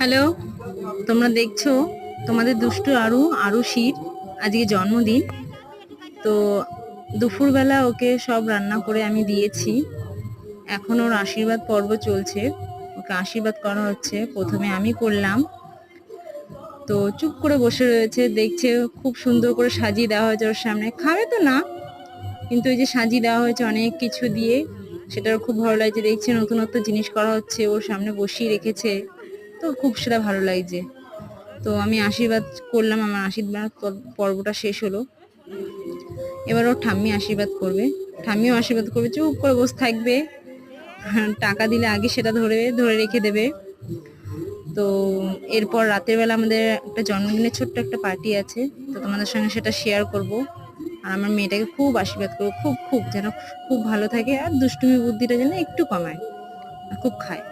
Hello, তোমরা দেখছো তোমাদের দুষ্টু আরুষির আজকে জন্মদিন। তো দুপুরবেলা ওকে সব রান্না করে আমি দিয়েছি। এখন ওর আশীর্বাদ পর্ব চলছে, ওকে আশীর্বাদ করা হচ্ছে। প্রথমে আমি করলাম। তো চুপ করে বসে রয়েছে, দেখছে খুব সুন্দর করে সাজিয়ে দেওয়া হয়েছে ওর সামনে। খাবে তো না, কিন্তু ওই যে সাজিয়ে দেওয়া হয়েছে অনেক কিছু দিয়ে, সেটার খুব ভালো লাগছে। দেখছে নতুনত্ব জিনিস করা হচ্ছে, ওর সামনে বসিয়ে রেখেছে, তো খুব সেটা ভালো লাগছে। তো আমি আশীর্বাদ করলাম, আমার আশীর্বাদ পর্বটা শেষ হলো। এবার ওর ঠাম্মি আশীর্বাদ করবে, ঠাম্মিও আশীর্বাদ করবে, চুপ করে বসে থাকবে। টাকা দিলে আগে সেটা ধরে ধরে রেখে দেবে। তো এরপর রাতের বেলা আমাদের একটা জন্মদিনের ছোট্ট একটা পার্টি আছে, তো তোমাদের সঙ্গে সেটা শেয়ার করব। আর আমার মেয়েটাকে খুব আশীর্বাদ করবো, খুব খুব যেন খুব ভালো থাকে, আর দুষ্টুমি বুদ্ধিটা যেন একটু কমায়, আর খুব খায়।